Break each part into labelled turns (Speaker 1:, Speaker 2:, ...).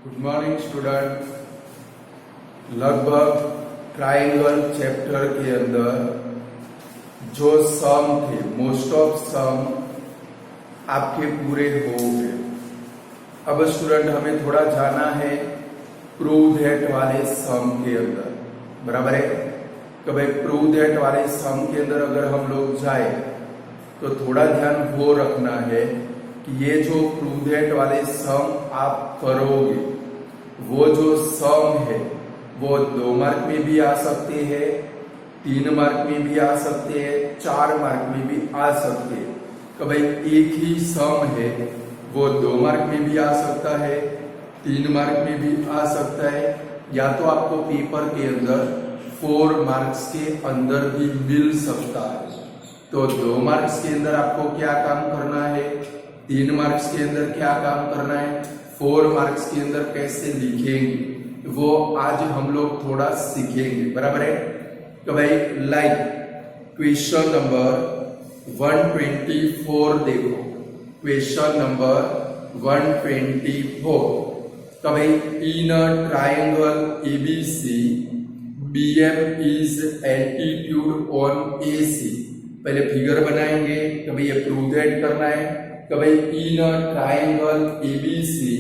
Speaker 1: Good morning student. लगभग triangle chapter के अंदर जो सम थे, मोस्ट ऑफ सम आपके पूरे हो गए। अब स्टूडेंट हमें थोड़ा जाना है प्रूव दैट वाले सम के अंदर, बराबर है। तो भाई प्रूव दैट वाले सम के अंदर अगर हम लोग जाए तो थोड़ा ध्यान वो रखना है कि ये जो प्रूव दैट वाले सम आप करोगे, वो जो सम है वो 2 मार्क में भी आ सकते हैं, 3 मार्क में भी आ सकते हैं, 4 मार्क में भी आ सकते हैं। तो भाई एक ही सम है वो 2 मार्क में भी आ सकता है, 3 मार्क में भी आ सकता है, या तो आपको पेपर के अंदर 4 मार्क्स के अंदर भी मिल सकता है। तो 2 मार्क्स के अंदर आपको क्या काम करना है, 3 मार्क्स के अंदर क्या काम करना है, 4 मार्क्स के अंदर कैसे लिखेंगे, वो आज हम लोग थोड़ा सीखेंगे, बराबर है। तो भाई लाइक क्वेश्चन नंबर 124 देखो, क्वेश्चन नंबर 124। तो भाई in a triangle ABC BM is altitude on AC। पहले फिगर बनाएंगे, कभी ये प्रूव दैट करना है। कभी in a triangle ABC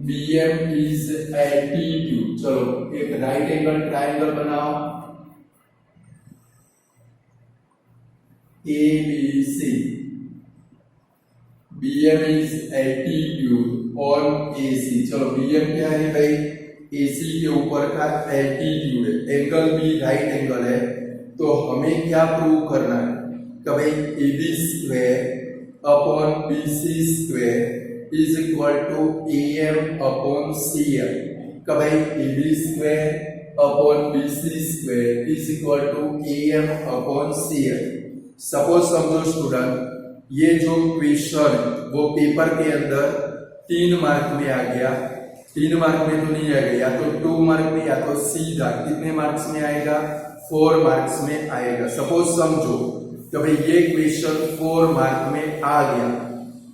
Speaker 1: BM is altitude. चलो एक राइट एंगल ट्राइंगल बनाओ, ABC BM is altitude on AC। चलो BM क्या है भाई, AC के ऊपर का एल्टीट्यूड है, एंगल भी राइट एंगल है। तो हमें क्या प्रूव करना है, कभी AB square upon BC square is equal to AM upon CM। कभी AB square upon BC square is equal to AM upon CM। Suppose समझो स्टूडेंट, ये जो क्वेश्चन वो पेपर के अंदर 3 मार्क में आ गया, 3 मार्क में तो नहीं आएगा, या तो 2 मार्क में, या तो सीधा कितने मार्क्स में आएगा, 4 मार्क्स में आएगा। सपोज समझो तो भाई ये क्वेश्चन 4 मार्क में आ गया,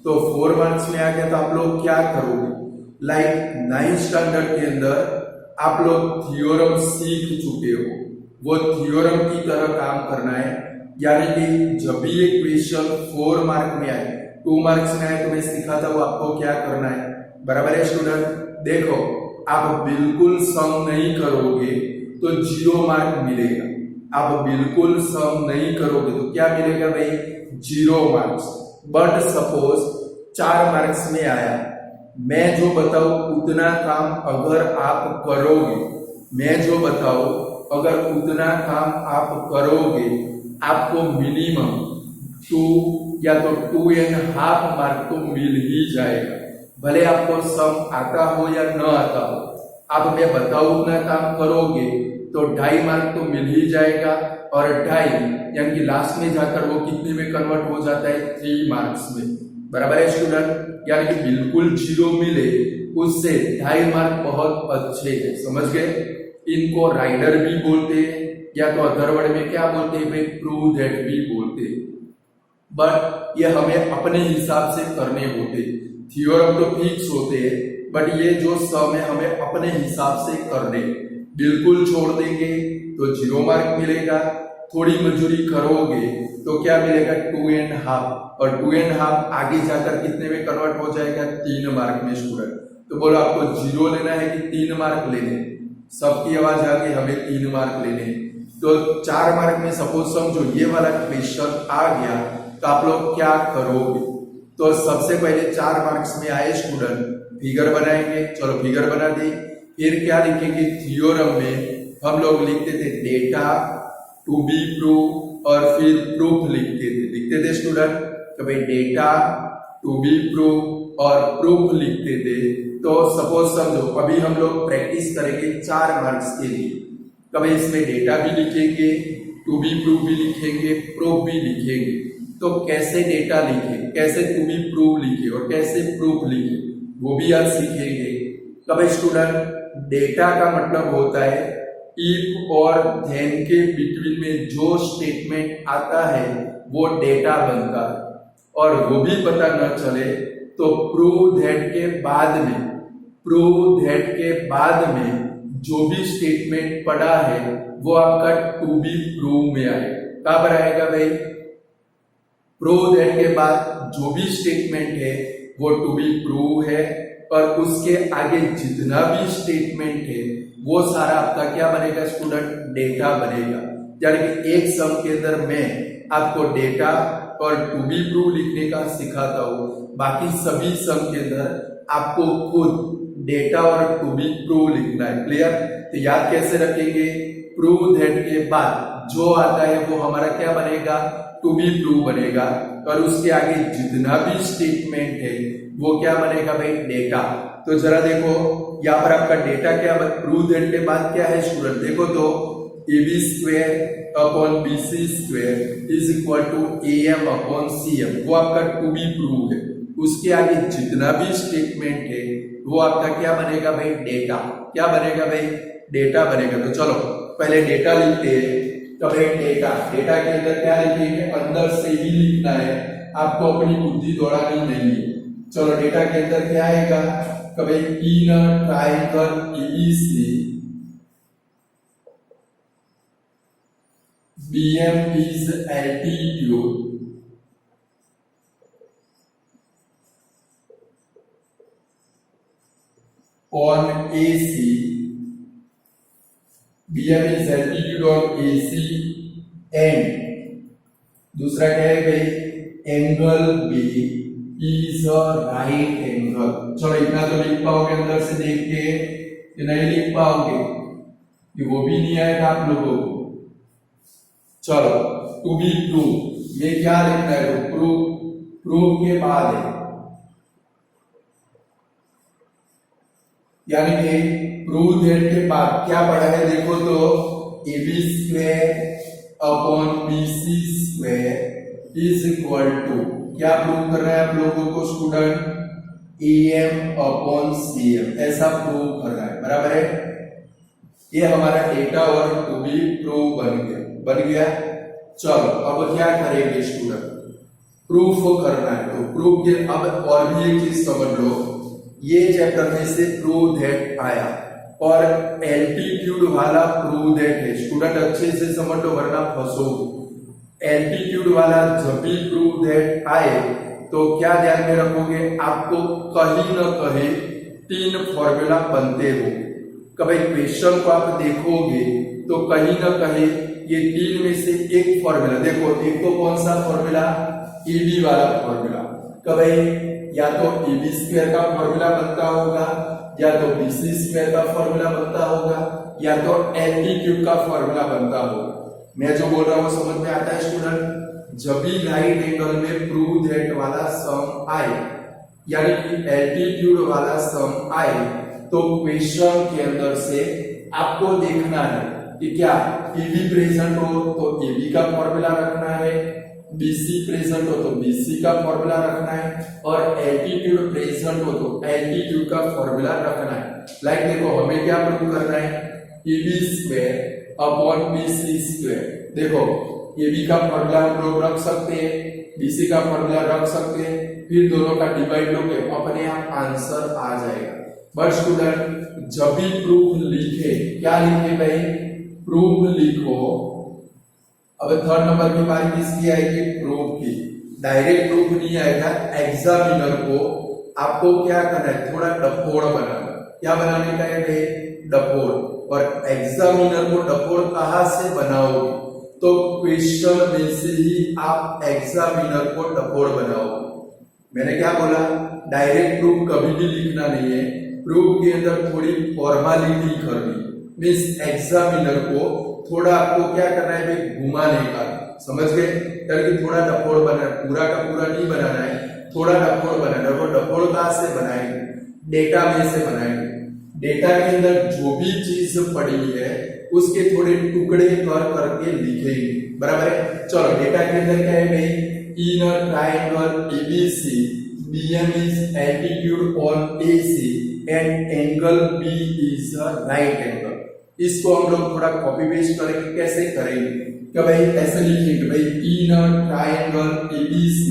Speaker 1: तो 4 मार्क्स में आ गया तो आप लोग क्या करोगे, लाइक 9th स्टैंडर्ड के अंदर आप लोग थ्योरम सीख चुके हो, वो थ्योरम की तरह काम करना है। यानी कि जब भी ये क्वेश्चन 4 मार्क में आए, 2 मार्क्स में आए तो मैं सिखाता हूं आपको क्या करना है, बराबर है स्टूडेंट। देखो आप बिल्कुल सम नहीं करोगे तो 0 मार्क मिलेगा, आप बिल्कुल सम नहीं करोगे तो क्या मिलेगा भाई, 0 मार्क्स। बट सपोज 4 मार्क्स में आया, मैं जो बताऊं उतना काम अगर आप करोगे, मैं जो बताऊं अगर उतना काम आप करोगे, आपको मिनिमम 2 या तो 2.5 मार्क तो मिल ही जाएगा। भले आपको सम आता हो या न आता हो, आप मैं बताऊं उतना काम करोगे तो 2.5 मार्क तो मिल ही जाएगा, और 2.5 यानी कि लास्ट में जाकर वो कितने में कन्वर्ट हो जाता है, 3 मार्क्स में, बराबर है स्टूडेंट। यानी कि बिल्कुल 0 मिले उससे 2.5 मार्क बहुत अच्छे हैं, समझ गए। इनको राइडर भी बोलते हैं, या तो अदर वर्ड में क्या बोलते हैं भाई, प्रूव दैट भी बोलते हैं। बट ये हमें अपने हिसाब से करने होते, थ्योरम तो फिक्स होते हैं, बट ये जो सम है हमें अपने हिसाब से करने। बिल्कुल छोड़ देंगे तो 0 मार्क मिलेगा, थोड़ी मजूरी करोगे तो क्या मिलेगा, 2.5, और 2.5 आगे जाकर कितने में कन्वर्ट हो जाएगा, 3 मार्क में स्टूडेंट। तो बोलो आपको 0 लेना है कि 3 मार्क लेने, सबकी आवाज आ गई, हमें 3 मार्क लेने। तो 4 मार्क में सपोज समझो ये वाला क्वेश्चन आ गया, तो आप लोग क्या करोगे, तो सबसे पहले 4 मार्क्स में आए स्टूडेंट, फिगर बनाएंगे। चलो फिगर बना दी, फिर क्या लिखेंगे, थ्योरम में हम लोग लिखते थे डेटा टू बी प्रूव, और फिर प्रूफ लिखते थे स्टूडेंट। तो भाई डेटा टू बी प्रूव और प्रूफ लिखते थे। तो सपोज समझो अभी हम लोग प्रैक्टिस करेंगे 4 मार्क्स के लिए, कभी इसमें डेटा भी लिखेंगे, टू बी प्रूफ भी लिखेंगे, प्रूफ भी लिखेंगे। तो कैसे डेटा लिखे, कैसे टू बी प्रूफ लिखे और कैसे प्रूफ लिखे, वो भी आज सीखेंगे। कभी स्टूडेंट डेटा का मतलब होता है इफ और देन के बिटवीन में जो स्टेटमेंट आता है वो डेटा बनता है, और वो भी पता न चले तो प्रूव दैट के बाद में प्रूव दैट के बाद में जो भी स्टेटमेंट पड़ा है वो आपका टू बी प्रूव में आएगा। कहां पर आएगा भाई? प्रूव दैट के बाद जो भी स्टेटमेंट है वो टू बी प्रूव है, और उसके आगे जितना भी स्टेटमेंट है वो सारा आपका क्या बनेगा स्टूडेंट? डेटा बनेगा। यानी कि एक सम के अंदर मैं आपको डेटा और टू बी प्रूव लिखने का सिखाता हूं, बाकी सभी सम के अंदर आपको खुद डेटा और टू बी प्रूव लिखना है। क्लियर? तो याद कैसे रखेंगे? प्रूव दैट के बाद जो आता है वो हमारा क्या बनेगा? टू बी प्रूव बनेगा, और उसके आगे जितना भी स्टेटमेंट है वो क्या बनेगा भाई? डेटा। तो जरा देखो यहाँ पर आपका डेटा क्या? प्रूव दैट के बाद क्या है स्टूडेंट? देखो तो AB square upon BC square is equal to AM upon CM, वो आपका टू बी प्रूव है। उसके आगे जितना भी स्टेटमेंट है वो आपका क्या बनेगा भाई? डेटा। क्या बनेगा भाई? डेटा बनेगा। तो चलो पहले डेटा लिखते हैं। तो भाई डेटा के अंदर क्या लिखेंगे? अंदर से ही लिखना है, आपको अपनी बुद्धि दौड़ानी नहीं है। चलो डेटा के अंदर क्या आएगा? तो भाई in triangle ABC BM is altitude on AC, BM is altitude on AC and दूसरा क्या है भाई? Angle B is a right angle। चलो इतना तो लिख पाओगे अंदर से देख के कि नहीं लिख पाओगे? कि वो भी नहीं आएगा आप लोगों को। चलो टू बी प्रूव में क्या लिखना है? तो प्रूव के बाद है, यानी कि प्रूव दैट के बाद क्या पढ़ा है? देखो तो AB square upon BC square is equal to क्या प्रूव कर रहा है आप लोगों को स्टूडेंट? AM अपॉन CM, ऐसा प्रूव कर रहा है। बराबर है? ये हमारा डेटा और टू बी प्रूव बन गया। चलो अब क्या करेंगे स्टूडेंट? प्रूफ करना है। तो प्रूफ के अब और भी एक चीज समझ लो, ये चैप्टर में से प्रूव दैट आया और एल्टीट्यूड वाला प्रूव दैट है। स्टूडेंट अच्छे से समझ लो वरना फंसोगे। एल्टीट्यूड वाला जब भी प्रूव दैट आए तो क्या ध्यान में रखोगे? आपको कहीं न कहीं 3 फॉर्मूला बनते हो। कभी क्वेश्चन को आप देखोगे तो कहीं ना कहीं ये 3 में से एक फॉर्मूला देखो। एक तो कौन सा फॉर्मूला? AB वाला फॉर्मूला। कभी या तो AB स्क्वायर का फॉर्मूला बनता होगा, या तो BC स्क्वायर का फॉर्मूला बनता होगा, या तो एल्टीट्यूड का फॉर्मूला बनता होगा। मैं जो बोल रहा हूँ समझ में आता है स्टूडेंट? जब भी राइट एंगल में प्रूव दैट वाला सम आए, यानी कि एल्टीट्यूड वाला सम आए, तो क्वेश्चन के अंदर से आपको देखना है कि क्या AB प्रेजेंट हो तो AB का फॉर्मूला रखना है, BC प्रेजेंट हो तो BC का फॉर्मूला रखना है, और एल्टीट्यूड प्रेजेंट हो तो एल्टीट्यूड का फॉर्मूला रखना है। लाइक देखो हमें क्या प्रूव करना है? AB square upon BC square. देखो AB का फॉर्मूला हम लोग रख सकते हैं, BC का फॉर्मूला रख सकते हैं, फिर दोनों का डिवाइड लोगे अपने आप आंसर आ जाएगा। बट स्टूडेंट जब भी प्रूफ लिखे, क्या लिखे भाई? प्रूफ लिखो। अब थर्ड नंबर की बारी किसकी आएगी? प्रूफ की। डायरेक्ट प्रूफ नहीं आएगा। एग्जामिनर को आपको क्या करना है? थोड़ा डफोड़ बनाना। क्या बनाने का है भाई? डफोड़। और एग्जामिनर को डफोड़ कहां से बनाओगे? तो क्वेश्चन में से ही आप एग्जामिनर को डफोड़ बनाओगे। मैंने क्या बोला? डायरेक्ट प्रूफ कभी भी लिखना नहीं है। प्रूफ के अंदर थोड़ी फॉर्मेलिटी करनी, मीन्स एग्जामिनर को थोड़ा आपको क्या करना है भाई? घुमाने का। समझ गए? यानी थोड़ा डफोड़ बनाना, पूरा का पूरा नहीं बनाना है, थोड़ा डफोड़ बनाना है। वो डफोड़ कहां से बनाएंगे? डेटा में से बनाएंगे। डेटा के अंदर जो भी चीज पड़ी है उसके थोड़े टुकड़े करके लिखेंगे। बराबर है? चलो डेटा के अंदर क्या है भाई? In a triangle ABC BM is altitude on AC and angle B is a right angle। इसको हम लोग थोड़ा कॉपी पेस्ट करेंगे। कैसे करेंगे? कि भाई ऐसे लिखेंगे भाई in a triangle ABC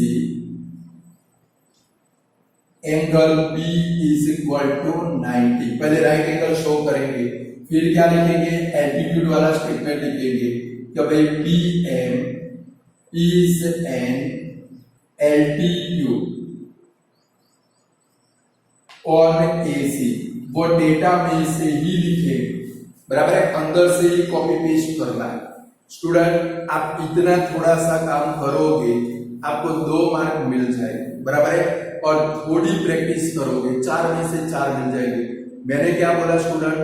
Speaker 1: angle B is equal to 90। पहले राइट एंगल शो करेंगे, फिर क्या लिखेंगे, एल्टीट्यूड वाला स्टेटमेंट लिखेंगे कि भाई P M is an altitude on AC. वो डेटा में से ही लिखे, बराबर है, अंदर से ही कॉपी पेस्ट करना है। स्टूडेंट आप इतना थोड़ा सा काम करोगे आपको 2 मार्क मिल जाएंगे, बराबर है, और थोड़ी प्रैक्टिस करोगे 4 में से 4 मिल जाएंगे। मैंने क्या बोला स्टूडेंट,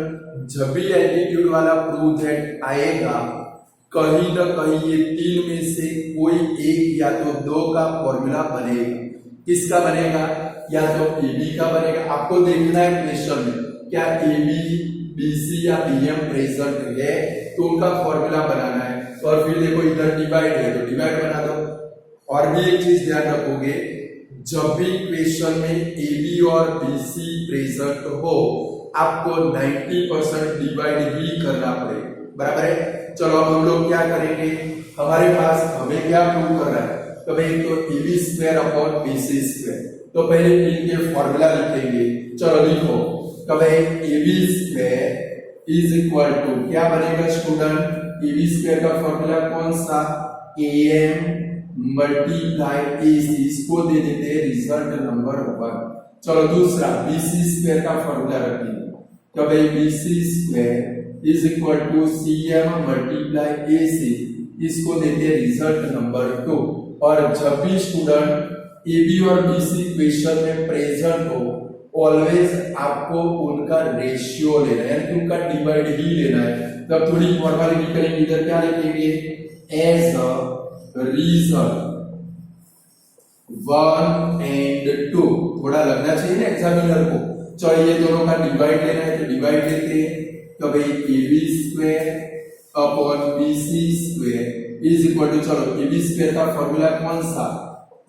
Speaker 1: जब भी एल्टीट्यूड वाला प्रूव दैट आएगा कहीं ना कहीं ये 3 में से कोई एक या तो 2 का फॉर्मूला बनेगा। किसका बनेगा, या तो एबी का बनेगा। आपको देखना है क्वेश्चन में क्या एबी बीसी या बीएम प्रेजेंट है तो उनका फॉर्मूला बनाना है। और फिर देखो इधर डिवाइड है तो डिवाइड बना दो। और भी एक चीज ध्यान रखोगे, जब भी क्वेश्चन में एबी और बीसी प्रेजेंट हो आपको 90% डिवाइड ही करना पड़ेगा, बराबर है। चलो अब हम लोग क्या करेंगे, हमारे पास हमें क्या प्रूव करना है, तो भाई तो AB square upon BC square. तो पहले इनके फॉर्मूला लिखेंगे। चलो लिखो, तो भाई AB square is equal to क्या बनेगा स्टूडेंट, एबी स्क्वायर का फॉर्मूला कौन सा, एम मल्टीप्लाई एसी, इसको दे देते हैं रिजल्ट नंबर 1। चलो दूसरा बीसी स्क्वायर का फॉर्मूला रखिए, तो भाई BC square is equal to CM multiply AC, इसको देते हैं रिजल्ट नंबर 2। और जब भी स्टूडेंट एबी और बीसी क्वेश्चन में प्रेजेंट हो ऑलवेज आपको उनका रेशियो लेना है, यानी उनका डिवाइड ही लेना है। तब थोड़ी फॉर्मेलिटी करेंगे, इधर क्या लिखेंगे, एज अ रिजल्ट 1 and 2, थोड़ा लगना चाहिए ना एग्जामिनर को। चलो ये दोनों का डिवाइड लेना है तो डिवाइड लेते हैं, तो भाई AB square upon BC square is equal to, चलो एबी स्क्वायर का फॉर्मूला कौन सा,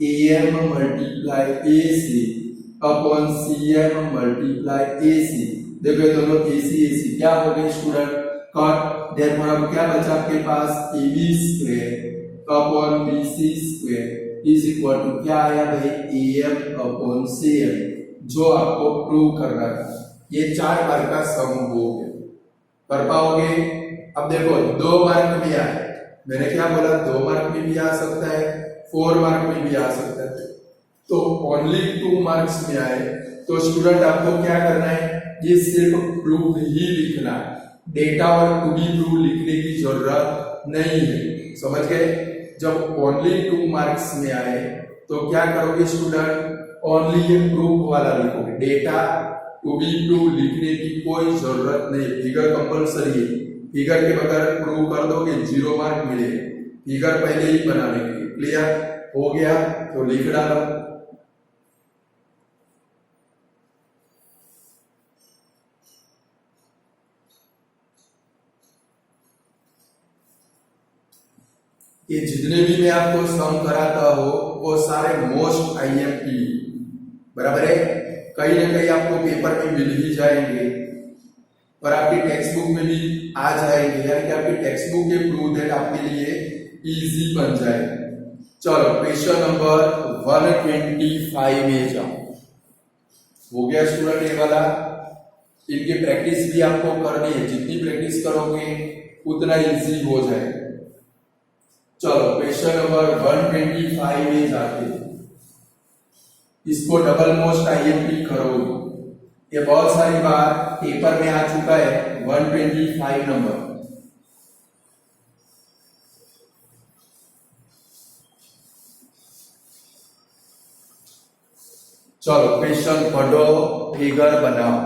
Speaker 1: M multiply AC upon CM multiply AC. देखो ये दोनों एसी एसी क्या हो गए स्टूडेंट, कट। देयरफॉर अब क्या बचा आपके पास, AB square upon BC square is equal to क्या आया भाई, एम अपॉन सीएम, जो आपको प्रूव करना है। ये 4 मार्क का सम हो गया, कर पाओगे। अब देखो 2 मार्क में आया, मैंने क्या बोला 2 मार्क में भी आ सकता है, 4 मार्क में भी आ सकता है, तो ओनली 2 मार्क्स में आए तो स्टूडेंट आपको क्या करना है, ये सिर्फ प्रूफ ही लिखना है, डेटा और टू बी प्रूव लिखने की जरूरत नहीं है, समझ गए। जब ओनली 2 मार्क्स में आए तो क्या करोगे स्टूडेंट, ओनली ये प्रूफ वाला लिखोगे, डेटा टू बी प्रूव लिखने की कोई जरूरत नहीं। फिगर कंपलसरी है, फिगर के बगैर प्रूव कर दोगे 0 मार्क मिलेगा, फिगर पहले ही बना लेंगे। क्लियर हो गया, तो लिख डालो। ये जितने भी मैं आपको सम कराता हो वो सारे मोस्ट आईएमपी, बराबर है, कहीं ना कहीं आपको पेपर में मिल ही जाएंगे और आपकी टेक्स्ट बुक में भी आ जाएंगे, यानी कि आपकी टेक्स्ट बुक के प्रूव दैट आपके लिए इजी बन जाएगा। चलो क्वेश्चन नंबर 125 में जाओ। हो गया स्टूडेंट ये वाला, इनकी प्रैक्टिस भी आपको करनी है, जितनी प्रैक्टिस करोगे उतना इजी हो जाएगा। चलो क्वेश्चन नंबर 125 में जाते हैं, इसको डबल मोस्ट आईएमपी करोगे। ये बहुत सारी बार पेपर में आ चुका है 125 नंबर। चलो क्वेश्चन पढ़ो, फिगर बनाओ।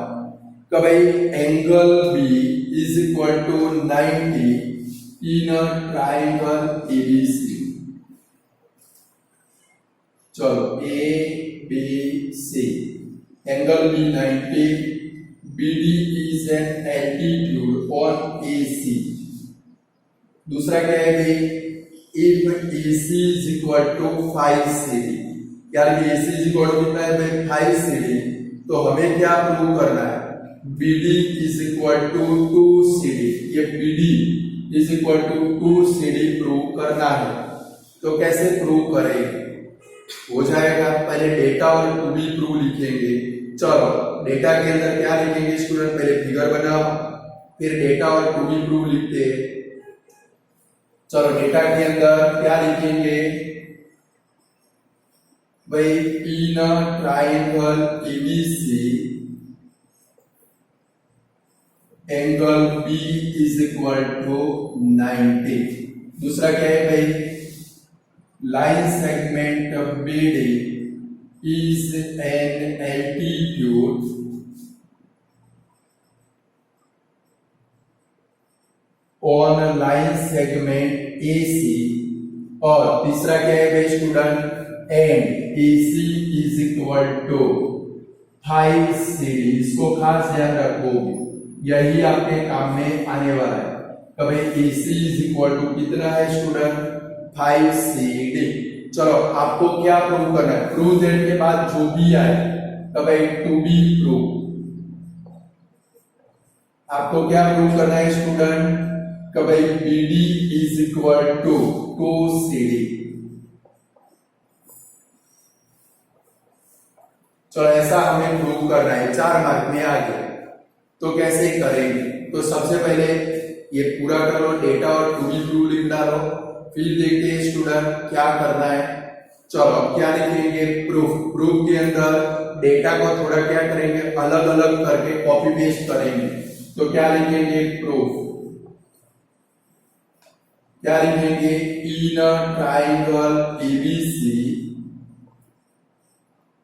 Speaker 1: कि भाई angle B is equal to 90 in a triangle ABC. चलो A B C, angle B 90, BD is an altitude on AC। दूसरा क्या है भाई, if AC is equal to 5 CD, यानी कि AC इज इक्वल टू कितना है भाई 5 CD, तो हमें क्या प्रूव करना है, BD is equal to 2 CD। ये BD is equal to 2 CD prove करना है। तो कैसे प्रूव करेंगे, हो जाएगा। पहले डेटा और टू बी प्रूव लिखेंगे। चलो डेटा के अंदर क्या लिखेंगे स्टूडेंट, पहले फिगर बनाओ, फिर डेटा और टू बी प्रूव लिखते हैं। चलो डेटा के अंदर क्या लिखेंगे भाई, in triangle ABC angle B is equal to 90। दूसरा क्या है भाई, line segment BD is an altitude on line segment AC। और तीसरा क्या है भाई student, and AC is equal to 5CD। इसको खास ध्यान रखो, यही आपके काम में आने वाला है। तो भाई AC is equal to कितना है स्टूडेंट, 5CD। चलो आपको क्या प्रूव करना है, प्रूव देने के बाद जो भी आए तो भाई टू बी प्रूव। आपको क्या प्रूव करना है स्टूडेंट, कि भाई BD is equal to 2CD। चलो ऐसा हमें प्रूव करना है, 4 मार्क में आ गया। तो कैसे करेंगे, तो सबसे पहले ये पूरा कर लो, डेटा और टू बी प्रूव लिख डालो, फिर देखते हैं स्टूडेंट क्या करना है। चलो क्या लिखेंगे, प्रूफ। प्रूफ के अंदर डेटा को थोड़ा क्या करेंगे, अलग अलग करके कॉपी पेस्ट करेंगे। तो क्या लिखेंगे, प्रूफ। क्या लिखेंगे, in triangle ABC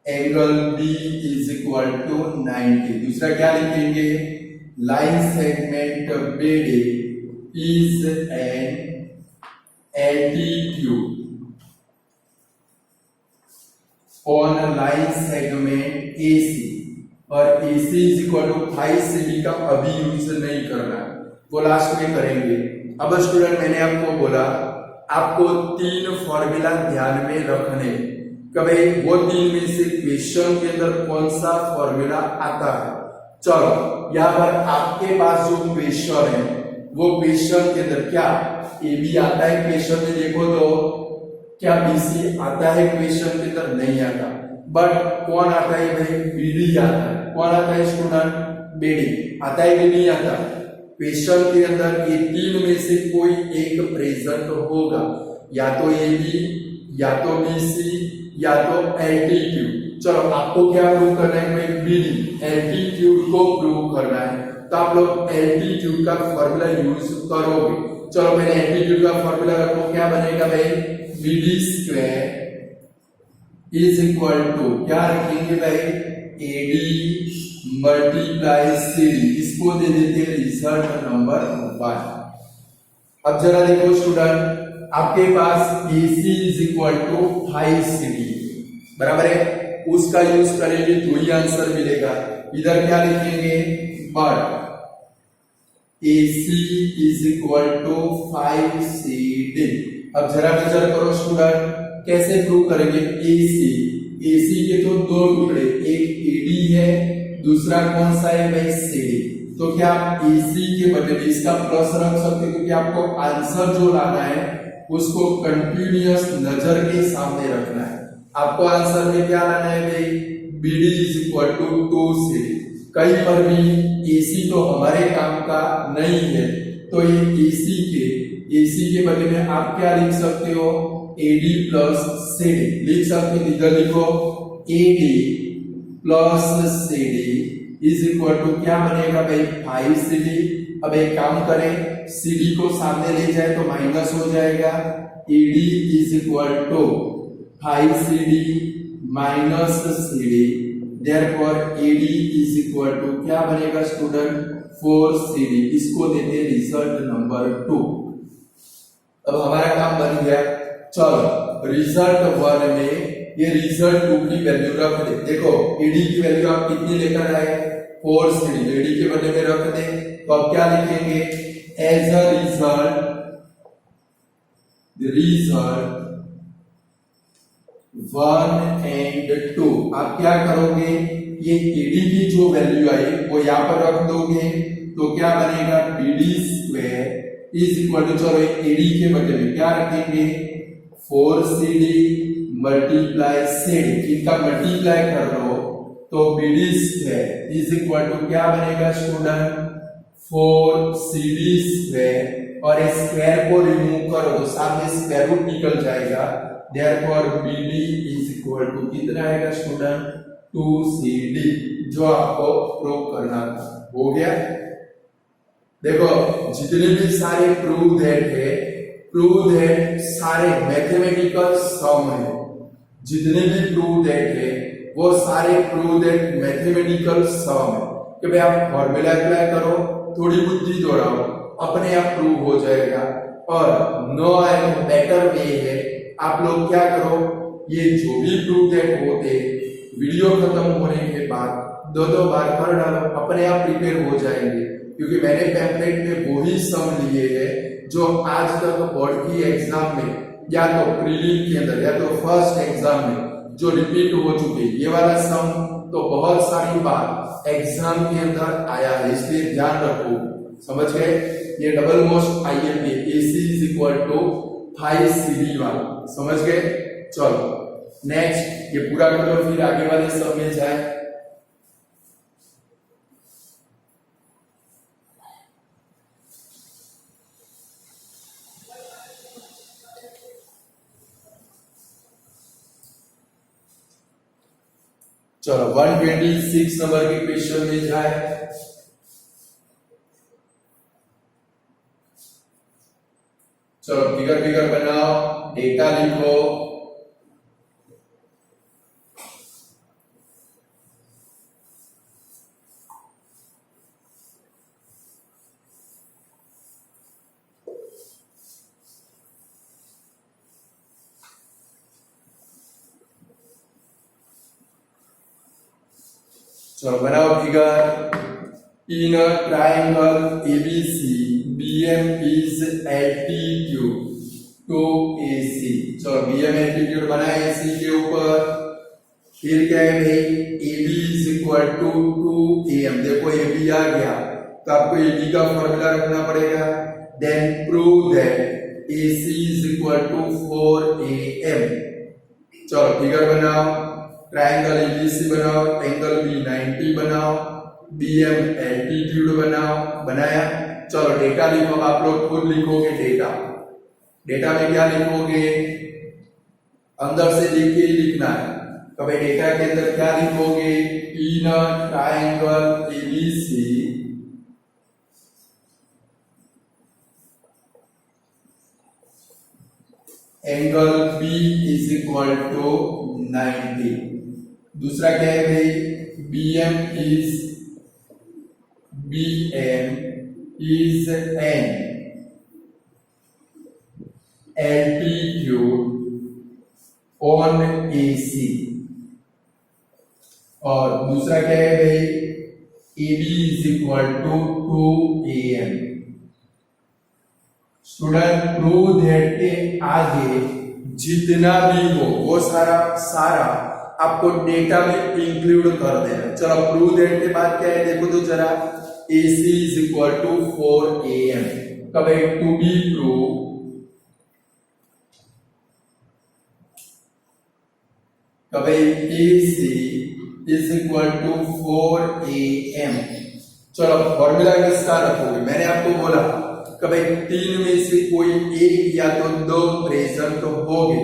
Speaker 1: angle B is equal to 90। दूसरा क्या लिखेंगे, line segment BD is an altitude on line segment AC। और AC is equal to 5CD का अभी यूज नहीं करना, वो लास्ट में करेंगे। अब स्टूडेंट मैंने आपको बोला आपको 3 फॉर्मूला ध्यान में रखने, कभी वो 3 में से क्वेश्चन के अंदर कौन सा फॉर्मूला आता है। चलो यहाँ पर आपके पास जो क्वेश्चन है वो क्वेश्चन के अंदर क्या AB आता है, क्वेश्चन में देखो तो क्या BC आता है, क्वेश्चन के अंदर नहीं आता। बट कौन आता है भाई, BD आता है। कौन आता है स्टूडेंट, BD आता है कि नहीं आता। क्वेश्चन के अंदर ये 3 में से कोई एक प्रेजेंट होगा, या तो AB, या तो BC, या तो एल्टीट्यूड। चलो आपको क्या प्रूव करना है भाई, BD एल्टीट्यूड को प्रूव करना है। तो आप लोग एल्टीट्यूड का फॉर्मूला यूज करोगे। चलो मैंने एल्टीट्यूड का फॉर्मूला रखो, क्या बनेगा भाई, BD square is equal to क्या रखेंगे भाई, AD मल्टीप्लाई CD। इसको दे देते हैं रिजल्ट नंबर 1। अब जरा देखो स्टूडेंट, आपके पास AC is equal to 5CD बराबर है, उसका यूज करेंगे तो ही आंसर मिलेगा। इधर क्या लिखेंगे, but AC is equal to 5CD। अब जरा नजर करो स्टूडेंट, कैसे प्रूव करेंगे, AC के तो 2 टुकड़े, एक AD है, दूसरा कौन सा है भाई, CD। तो क्या आप AC के बदले इसका प्लस रख सकते हैं, क्योंकि आपको आंसर जो लाना है उसको कंटिन्यूअस नजर के सामने रखना है। आपको आंसर में क्या लाना है भाई, BD is equal to 2CD। कहीं पर भी AC तो हमारे काम का नहीं है, तो ये AC के बदले में आप क्या लिख सकते हो, AD प्लस CD लिख सकते हो। इधर लिखो AD plus CD is equal to क्या बनेगा भाई, 5CD। अब एक काम करें, CD को सामने ले जाए तो माइनस हो जाएगा। AD is equal to 5CD minus CD, therefore AD is equal to क्या बनेगा स्टूडेंट, 4CD। इसको देते हैं रिजल्ट नंबर 2। अब हमारा काम बन गया। चलो रिजल्ट 1 में ये रिजल्ट 2 की वैल्यू रख दे। देखो AD की वैल्यू आप कितनी लेकर आए, 4CD, AD के बदले में रख दे। तो अब क्या लिखेंगे, एज अ रिजल्ट 1 and 2। आप क्या करोगे, ये AD की जो वैल्यू आई वो यहाँ पर रख दोगे, तो क्या बनेगा, BD square is equal to, चलो AD के बदले में क्या रखेंगे, 4CD मल्टीप्लाई सेड, इनका मल्टीप्लाई कर लो तो BD square is equal to क्या बनेगा स्टूडेंट 4CD स्क्वायर, और इस स्क्वायर को रिमूव करो तो साथ में स्क्वायर रूट निकल जाएगा, therefore BD is equal to कितना आएगा स्टूडेंट 2CD, जो आपको प्रूव करना था। हो गया। देखो जितने भी सारे प्रूव दैट सारे मैथमेटिकल सम है, जितने भी प्रूव दैट है वो सारे प्रूव दैट मैथमेटिकल सम है कि भाई आप फॉर्मूला अप्लाई करो, थोड़ी बुद्धि दौड़ाओ, अपने आप प्रूव हो जाएगा। और नो एंड बेटर वे है, आप लोग क्या करो, ये जो भी प्रूव दैट होते वीडियो खत्म होने के बाद 2-2 बार कर डालो, अपने आप प्रिपेयर हो जाएंगे, क्योंकि मैंने पैम्पलेट में वही सम लिए हैं जो आज तक बोर्ड की एग्जाम में या तो प्रीलिम के अंदर या तो फर्स्ट एग्जाम में जो रिपीट हो चुके, ये वाला सम तो बहुत सारी बार एग्जाम के अंदर आया है, इसलिए ध्यान रखो। समझ गए? ये double most IMP AC is equal to 5CD वाला, समझ गए? चलो नेक्स्ट ये पूरा करो, फिर आगे वाले सम में जाए। चलो 126 नंबर के क्वेश्चन में जाए। चलो फिगर बनाओ, डेटा लिखो। चलो बनाओ figure. In a triangle ABC BM is altitude to AC। चलो BM एल्टीट्यूड बनाए AC के ऊपर, फिर क्या है भाई AB is equal to 2AM। देखो AB आ गया तो आपको AB का फॉर्मूला रखना पड़ेगा। Then prove that AC is equal to 4AM। चलो फिगर बनाओ, ट्रायंगल ABC बनाओ, एंगल B 90 बनाओ, BM एल्टीट्यूड बनाओ। बनाया। चलो डेटा लिखो, आप लोग खुद लिखोगे डेटा में क्या लिखोगे, अंदर से लिख के ही लिखना है। तो भाई डेटा के अंदर क्या लिखोगे, in a triangle ABC angle B is equal to 90। दूसरा क्या है भाई, BM is an altitude on AC। और दूसरा क्या है भाई, AB is equal to 2AM। Student prove that के आगे जितना भी हो वो सारा आपको डेटा में इंक्लूड कर देना। चलो प्रूव दैट के बाद क्या है देखो तो जरा, AC is equal to 4AM। कब है टू बी प्रूव, कब है AC is equal to 4AM। चलो फॉर्मूला किसका रखोगे, मैंने आपको बोला कभी 3 में से कोई एक या तो 2 प्रेजेंट होंगे।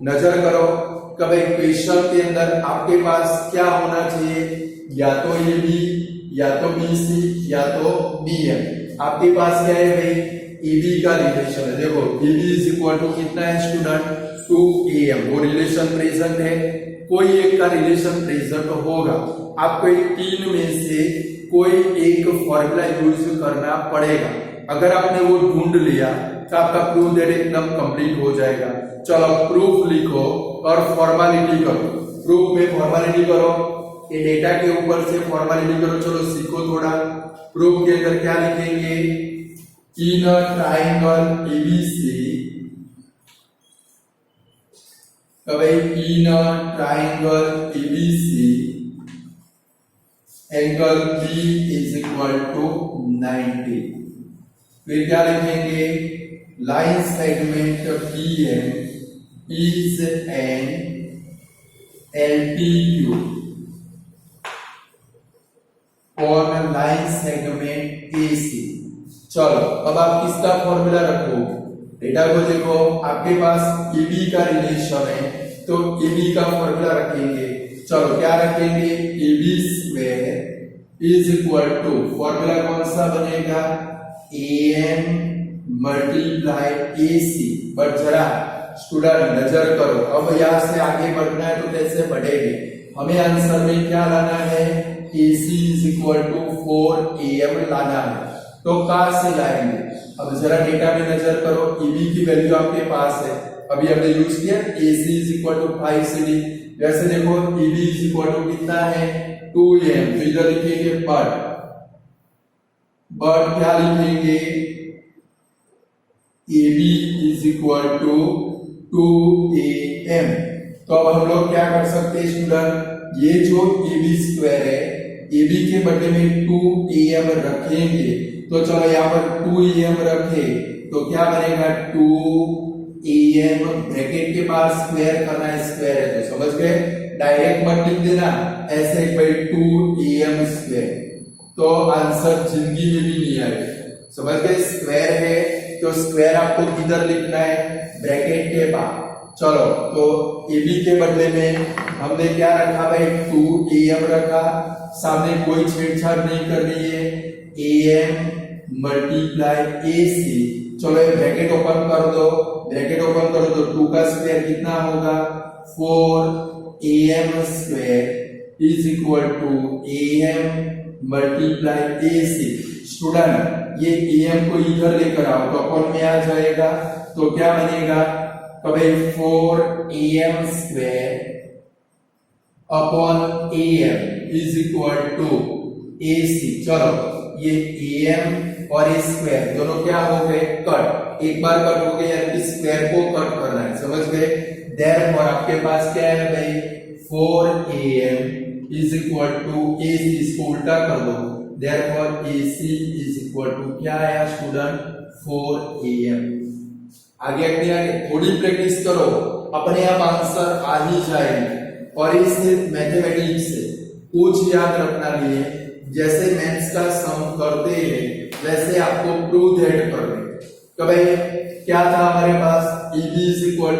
Speaker 1: नजर करो कभी क्वेश्चन के अंदर आपके पास क्या होना चाहिए, या तो AB या तो BC या तो BM। आपके पास क्या है भाई, AB का रिलेशन है। देखो AB इज इक्वल टू कितना है स्टूडेंट 2AM, वो रिलेशन प्रेजेंट है। कोई एक का रिलेशन प्रेजेंट होगा, आपको 3 में से कोई एक फॉर्मूला यूज करना पड़ेगा। अगर आपने वो ढूंढ लिया तो आपका प्रूफ दैट एकदम कंप्लीट हो जाएगा। चलो प्रूफ लिखो और फॉर्मेलिटी करो। प्रूफ में फॉर्मेलिटी करो, ये डेटा के ऊपर से फॉर्मेलिटी करो। चलो सीखो थोड़ा। प्रूफ के अंदर क्या लिखेंगे, in a triangle ABC, in a triangle ABC angle B is equal to 90। फिर क्या लिखेंगे, line segment BM is an LTU on line segment AC। चलो अब आप किसका फॉर्मूला रखो, डेटा को देखो, आपके पास AB का रिलेशन है तो AB का फॉर्मूला रखेंगे। चलो क्या रखेंगे, AB square is equal to, formula कौन सा बनेगा, AM मल्टीप्लाई AC। बट जरा स्टूडेंट नजर करो, अब यहां से आगे बढ़ना है तो कैसे बढ़ेंगे, हमें आंसर में क्या लाना है, AC is equal to 4AM लाना है। तो कहां से लाएंगे, अब जरा डेटा में नजर करो, AB की वैल्यू आपके पास है, अभी हमने यूज किया AC is equal to 5CD। वैसे देखो AB इज इक्वल टू कितना है 2AM, तो इधर लिखेंगे बट क्या लिखेंगे, AB is equal to 2AM। तो अब हम लोग क्या कर सकते हैं स्टूडेंट, ये जो AB स्क्वायर है, AB के बदले में 2AM रखेंगे, तो चलो यहाँ पर 2AM रखे तो क्या बनेगा 2AM, ब्रैकेट के पास स्क्वायर करना है, स्क्वायर है तो समझ गए, डायरेक्ट मत लिख देना ऐसे 2AM स्क्वायर, तो आंसर जिंदगी में भी नहीं आएगा, समझ गए, स्क्वायर है तो स्क्वायर आपको किधर लिखना है, ब्रैकेट के पास। चलो तो AB के बदले में हमने क्या रखा भाई 2AM रखा, सामने कोई छेड़छाड़ नहीं कर रही है, AM मल्टीप्लाई AC। चलो ये ब्रैकेट ओपन कर दो, ब्रैकेट ओपन करो तो 2 का स्क्वायर कितना होगा 4AM square is equal to AM multiply AC। Student ये AM को इधर लेकर आओ तो अपन में आ जाएगा, तो क्या बनेगा, कभी 4AM square upon AM is equal to AC। चलो ये AM और A स्क्वायर दोनों क्या हो गए कट, एक बार कट हो गए यानी कि स्क्वायर को कट करना है, समझ गए, देयरफॉर आपके पास क्या है भाई 4AM is equal to AC, इसको उल्टा कर दो, therefore AC is equal to क्या आया स्टूडेंट 4AM। आगे थोड़ी प्रैक्टिस करो, अपने आप आंसर आ ही जाएंगे। और इस मैथमेटिक्स से कुछ याद रखना नहीं है, जैसे मैथ्स का सम करते हैं वैसे आपको प्रूव दैट करना है। तो भाई क्या था हमारे पास AB is equal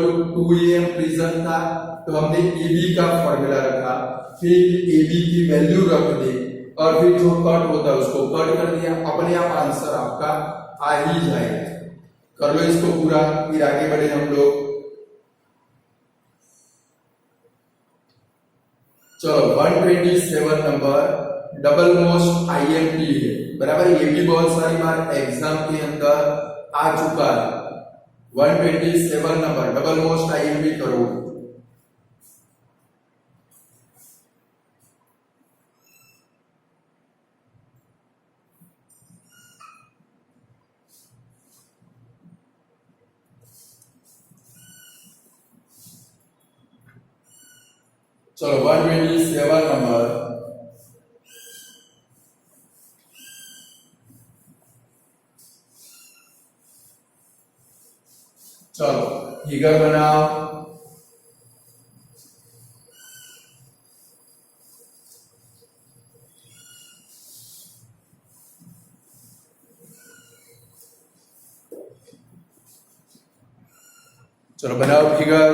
Speaker 1: to 2AM present था, तो हमने AB का फॉर्मूला रखा, फिर AB की वैल्यू रख दी और फिर जो कट होता है उसको कट कर दिया, अपने आप आंसर आपका आ ही जाएगा। कर लो इसको पूरा, फिर आगे बढ़े हम लोग। चलो 127 नंबर डबल मोस्ट IMP है, बराबर, ये भी बहुत सारी बार एग्जाम के अंदर आ चुका है। 127 नंबर डबल मोस्ट IMP करो। चलो 127 नंबर, चलो फिगर बनाओ। चलो बनाओ figure,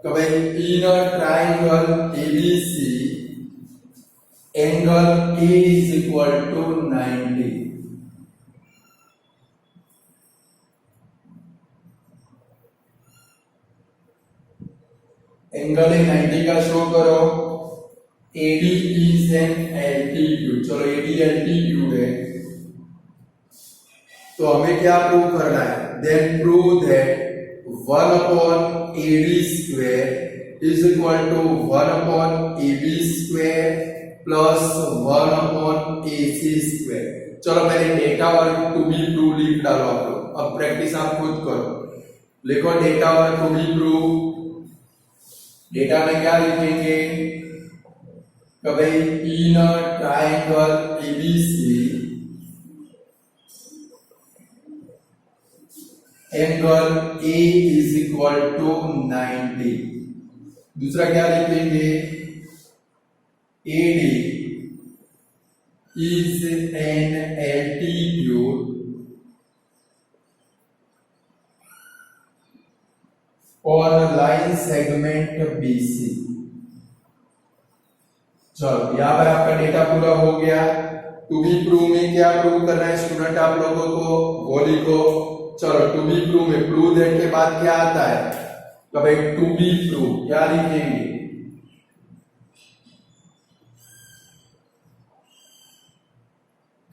Speaker 1: in triangle ABC angle A is equal to 90। Angle 90 का शो करो, AD इज एन एल्टीट्यूड। चलो AD एल्टीट्यूड है तो हमें क्या प्रूव करना है, then prove that 1 upon AD square is equal to 1 upon AB square plus 1 upon AC square. चलो मैंने डेटा और टू बी प्रूव लिख डालो आप लोग, अब प्रैक्टिस आप खुद करो, लिखो डेटा और टू बी प्रूव। डेटा में क्या लिखेंगे, in triangle ABC angle A is equal to 90। दूसरा क्या लिखेंगे, AD is an altitude on line segment BC। चलो यहाँ पर आपका डेटा पूरा हो गया। टू बी प्रूव में क्या प्रूव करना है स्टूडेंट आप लोगों को, वो लिखो। चलो टू बी प्रूव में प्रूव दैट के बाद क्या आता है, तो भाई टू बी प्रूव क्या लिखेंगे,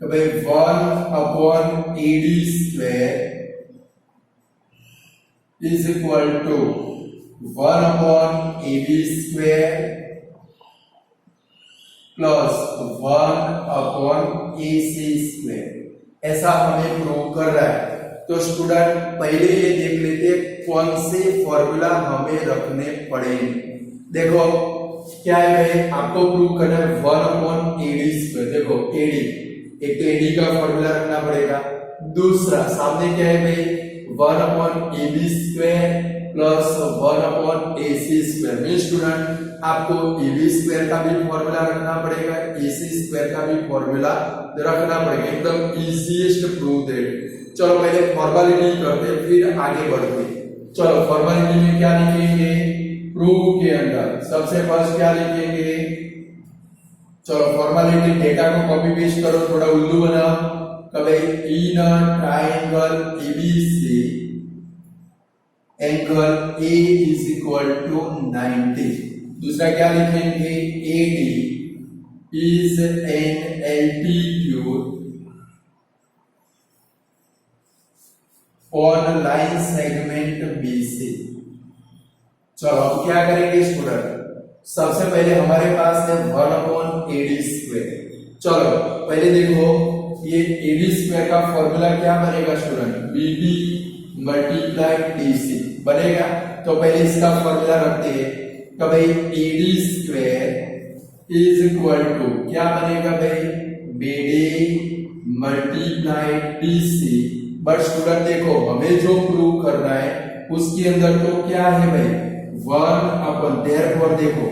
Speaker 1: तो भाई 1/AD square is equal to 1/AB square plus 1/AC square, ऐसा हमें प्रूव कर रहा है। तो स्टूडेंट पहले ये देख लेते कौन से फॉर्मूला हमें रखने पड़ेंगे। देखो क्या है भाई, आपको प्रूव करना है 1/AD स्क्वायर। देखो AD, एक तो AD का फॉर्मूला रखना पड़ेगा, दूसरा सामने क्या है भाई 1/AB square plus 1/AC square में स्टूडेंट आपको AB स्क्वायर का भी फॉर्मूला रखना पड़ेगा, AC स्क्वायर का भी फॉर्मूला रखना पड़ेगा। एकदम इजीएस्ट प्रूफ दैट। चलो पहले फॉर्मेलिटी करते फिर आगे बढ़ते। चलो फॉर्मेलिटी में क्या लिखेंगे, प्रूफ के अंदर सबसे फर्स्ट क्या लिखेंगे, चलो फॉर्मेलिटी डेटा को कॉपी पेस्ट करो, थोड़ा उल्लू बनाओ। कभी इन triangle ABC angle A is equal to 90। दूसरा क्या लिखेंगे, AD is an altitude on line segment BC। चलो अब क्या करेंगे स्टूडेंट, सबसे पहले हमारे पास है 1/AD स्क्वायर। चलो पहले देखो ये AD स्क्वायर का फॉर्मूला क्या बनेगा स्टूडेंट, BD मल्टीप्लाई DC बनेगा। तो पहले इसका फॉर्मूला रखते हैं, तो भाई AD square is equal to क्या बनेगा भाई, BD multiply DC। But student देखो हमें जो प्रूव करना है उसके अंदर तो क्या है भाई 1/, देखो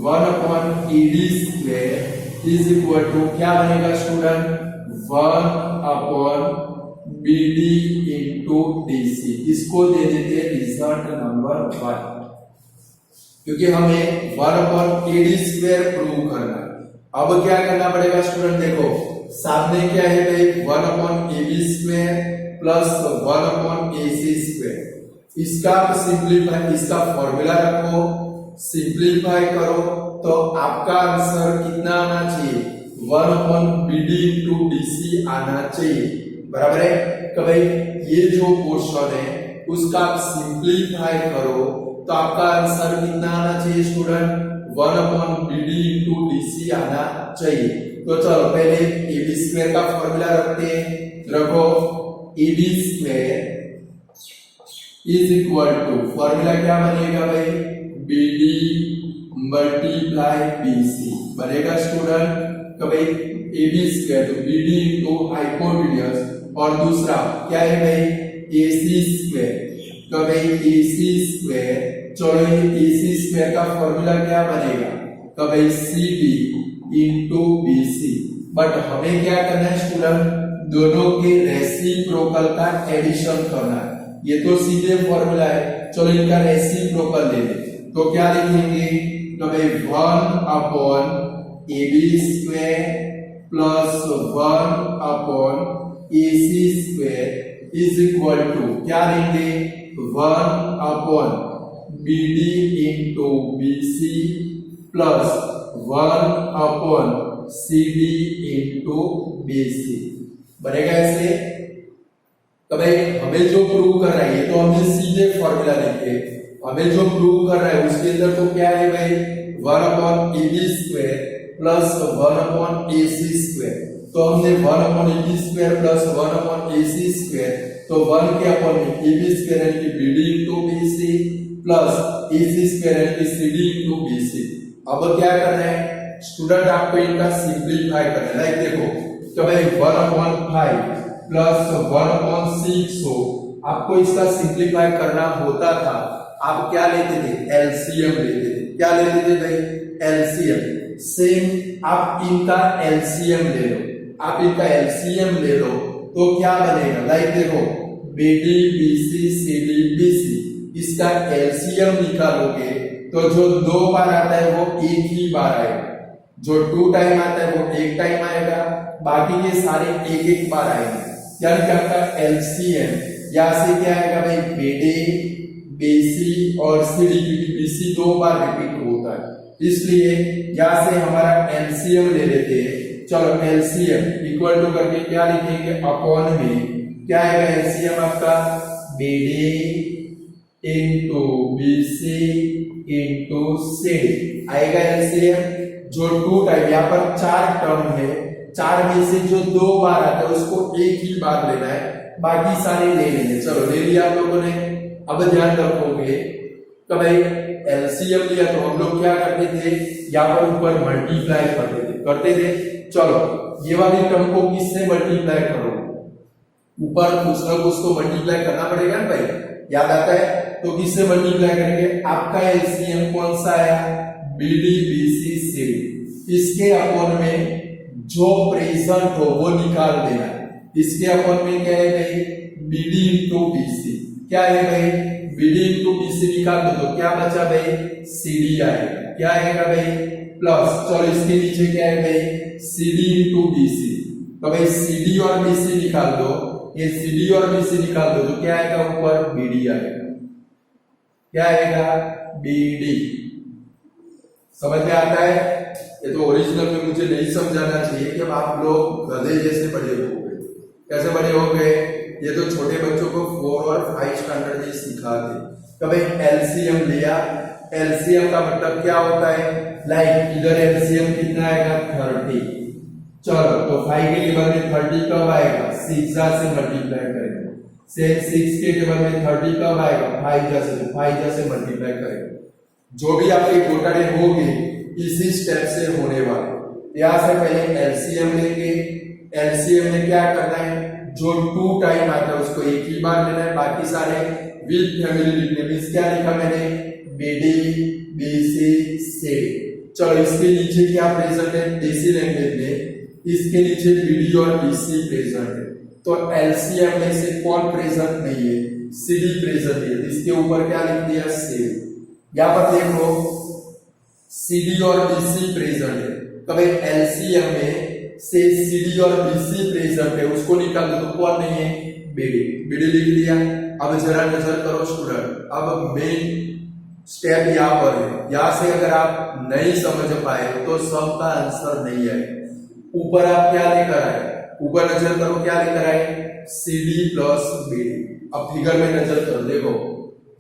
Speaker 1: 1/AD square is equal to क्या बनेगा स्टूडेंट 1/BD इंटू DC। इसको दे देते हैं रिजल्ट नंबर 1, क्योंकि हमें 1/AD स्क्वायर प्रूव करना है। अब क्या करना पड़ेगा स्टूडेंट, देखो सामने क्या है भाई 1/AB square plus 1/AC square. इसका सिंप्लीफाई, इसका फॉर्मूला रखो, सिंप्लीफाई करो तो आपका आंसर कितना आना चाहिए 1/BD इंटू DC आना चाहिए, बराबर है। तो भाई ये जो पोर्शन है उसका आप सिंप्लीफाई करो तो आपका आंसर कितना आना चाहिए स्टूडेंट 1/BD इंटू DC आना चाहिए। तो चलो पहले AB स्क्वायर का फॉर्मूला रखते हैं, रखो AB square is equal to formula क्या बनेगा भाई BD मल्टीप्लाई BC बनेगा स्टूडेंट। तो भाई AB स्क्वायर तो BD इंटू हाइपोटेन्यूज और दूसरा क्या है भाई AC स्क्वायर। तो भाई AC स्क्वायर, चलो ये AC स्क्वायर का फॉर्मूला क्या बनेगा, तो भाई CD इंटू BC। बट हमें क्या करना है स्टूडेंट, दोनों के रेसिप्रोकल का एडिशन करना है। ये तो सीधे फॉर्मूला है, चलो इनका रेसिप्रोकल ले लें। तो क्या लिखेंगे, तो भाई 1/AB square plus 1/AC square is equal to क्या लेंगे 1/BD into BC plus 1/CD into BC बनेगा ऐसे। तो भाई हमें जो प्रूव कर रहा है ये तो हमने सीधे फॉर्मूला लिखे, हमें जो प्रूव कर रहा है उसके अंदर तो क्या है भाई 1/AB square plus 1/AC square. तो हमने 1/AB square plus 1/AC square, तो 1 के अपन में AB स्क्वायर यानी कि BD into BC plus AC square यानी कि CD इंटू BC। अब क्या करना है स्टूडेंट, आपको इनका सिंप्लीफाई करना है। लाइक देखो तो भाई 1/5 प्लस 1/6 हो, आपको इसका सिंप्लीफाई करना होता था, आप क्या लेते थे एलसीएम लेते थे। क्या ले लेते भाई, एलसीएम। सेम आप इनका एलसीएम ले लो, आप इनका एलसीएम ले लो तो क्या बनेगा, लाइक देखो बीडी बीसी सीडी बीसी, इसका एलसीएम निकालोगे तो जो 2 बार आता है वो एक ही बार आएगा, जो 2 टाइम आता है वो 1 टाइम आएगा, बाकी के सारे 1 बार आएंगे। यानी कि आपका एलसीएम यहां से क्या आएगा भाई, बीडी बीसी और सीडी, क्योंकि बीसी 2 बार रिपीट होता है इसलिए यहां से हमारा एलसीएम ले लेते हैं। चलो एलसीएम इक्वल टू करके क्या लिखेंगे, अपॉन में क्या आएगा एलसीएम आपका, BD into BC into CD आएगा एलसीएम। जो 2 टाइम यहाँ पर 4 टर्म है, 4 में से जो 2 बार आता है उसको एक ही बार लेना है, बाकी सारे ले लेंगे। चलो ले लिया आप लोगों ने। अब ध्यान रखोगे तो भाई एलसीएम लिया तो हम लोग क्या करते थे, यहाँ पर ऊपर मल्टीप्लाई करते थे। चलो ये वाली टर्म को किससे मल्टीप्लाई करो, ऊपर कुछ ना कुछ तो मल्टीप्लाई करना पड़ेगा ना भाई, याद आता है तो किससे मल्टीप्लाई करेंगे, आपका एलसीएम कौन सा आया, बीडी बीसी सीडी, इसके अपॉन में जो प्रेजेंट हो वो निकाल देना। इसके अपॉन में क्या है भाई, बीडी इंटू बीसी, क्या है भाई, बीडी इंटू बीसी निकाल दो तो क्या बचा भाई, सीडी आएगा, क्या आएगा भाई प्लस। चलो इसके नीचे क्या है भाई, सीडी इंटू बीसी, तो भाई सीडी और बीसी निकाल दो, ये सीडी और बीसी निकाल दो तो क्या आएगा ऊपर, बीडी आएगा, क्या आएगा बीडी। समझ में आता है, ये तो ओरिजिनल में मुझे नहीं समझाना चाहिए कि अब आप लोग गधे जैसे बड़े हो गए। कैसे बड़े हो गए, ये तो छोटे बच्चों को 4 और 5 स्टैंडर्ड में सिखाते। तो भाई एलसीएम लिया, एलसीएम का मतलब क्या होता है, लाइक इधर एलसीएम कितना आएगा 30। चलो तो 5 के टेबल में 30 कब आएगा, 6 से मल्टीप्लाई करेंगे। सेम 6 के टेबल में 30 कब आएगा, 5 से मल्टीप्लाई करेंगे। जो भी आपके घोटाले होंगे इसी स्टेप से होने वाले। यहां से पहले एलसीएम लेंगे, एलसीएम में क्या करना है, जो 2 टाइम आता है उसको एक ही बार लेना है, बाकी सारे विद फैमिली लिखने में क्या लिखा मैंने, बीडी बीसी सीडी। चलो इसके नीचे क्या प्रेजेंट है, देसी लैंग्वेज में इसके नीचे बीडी और बीसी प्रेजेंट है, तो एलसीएम में से कौन प्रेजेंट नहीं है, सीडी प्रेजेंट है, इसके ऊपर क्या लिख दिया सीडी। यहां पर देखो सीडी और बीसी प्रेजेंट है, तो भाई एलसीएम में से सीडी और बीसी प्रेजेंट है, उसको निकाल दो तो कौन नहीं है, बीडी। बीडी लिख दिया। अब जरा नजर करो स्टूडेंट, अब मेन स्टेप यहाँ पर है, यहां से अगर आप नहीं समझ पाए तो सब का आंसर नहीं आए। ऊपर आप क्या लेकर आए, ऊपर नजर करो क्या लेकर आए, सीडी प्लस बीडी। अब फिगर में नजर करो, देखो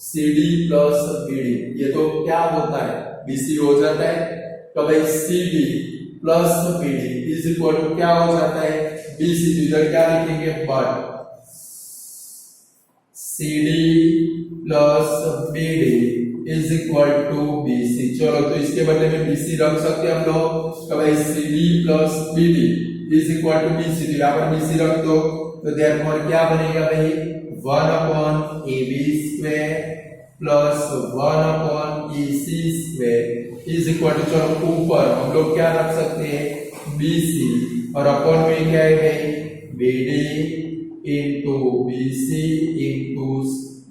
Speaker 1: सीडी प्लस बीडी, ये तो क्या होता है, बीसी हो जाता है। तो भाई CD plus BD is equal to क्या हो जाता है, बीसी। इधर क्या लिखेंगे, but CD plus BD is equal to BC. चलो तो इसके बदले में बीसी रख सकते हैं हम लोग, तो भाई CD plus BD is equal to BC, यहाँ पर बीसी रख दो तो देयरफॉर क्या बनेगा भाई, 1/AB² plus 1/EC² is equal to, चलो ऊपर हम लोग क्या रख सकते हैं, बीसी, और अपॉन में क्या है भाई, BD into BC into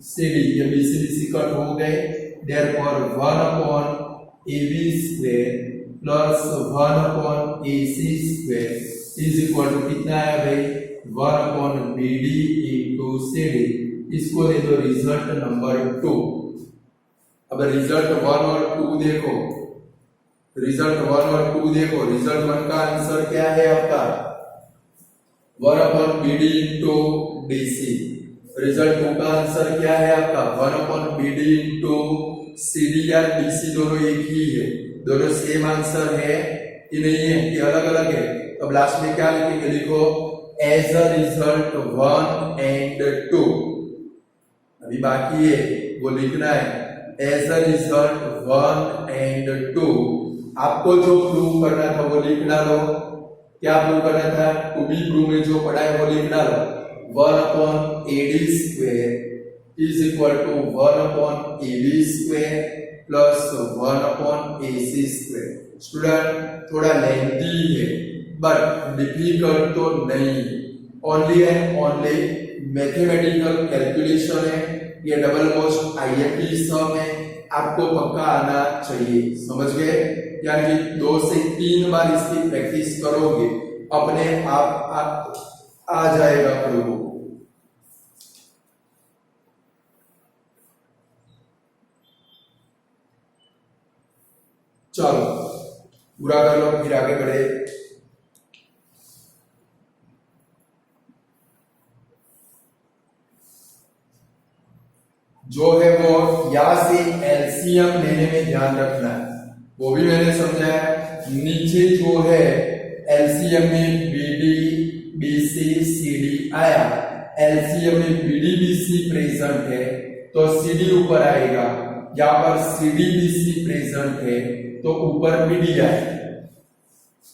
Speaker 1: CD. ये बीसी बीसी कट हो गए, therefore 1/AB² plus 1/AC² is equal to कितना है भाई, 1/BD इंटू सीडी। इसको दे दो रिजल्ट नंबर 2। अब रिजल्ट 1 और 2 देखो, रिजल्ट 1 और 2 देखो। रिजल्ट 1 का आंसर क्या है आपका, 1/BD इंटू डीसी। रिजल्ट 2 का आंसर क्या है आपका, 1/BD इंटू सीडी या डीसी, दोनों एक ही है, दोनों सेम आंसर है कि नहीं है, कि अलग अलग है। अब लास्ट में क्या लिखेंगे, लिखो एज अ रिजल्ट 1 एंड 2। अभी बाकी है वो लिखना है, एज अ रिजल्ट 1 एंड 2। आपको जो प्रूव करना था वो लिख डालो। क्या प्रूव करना था, टू बी प्रूव में जो पढ़ा है वो लिख डालो, 1/AD² is equal to 1/AB² plus 1/ac²। Student थोड़ा लेंथी है बट डिफिकल्ट तो नहीं, only and only mathematical calculation है, ये डबल मोस्ट आईएमपी सम है, आपको पक्का आना चाहिए। समझ गए? यानी 2 से 3 बार इसकी प्रैक्टिस करोगे अपने आप आ जाएगा प्रभु। चलो पूरा कर लो फिर आगे बढ़े। जो है वो यहां से एलसीएम लेने में ध्यान रखना है, वो भी मैंने समझाया। नीचे जो है एलसीएम में बीडी बीसी सीडी आया, एलसीएम में बीडी बीसी प्रेजेंट है तो सीडी ऊपर आएगा, यहाँ पर सीडी बीसी प्रेजेंट है तो ऊपर बीडी आएगा।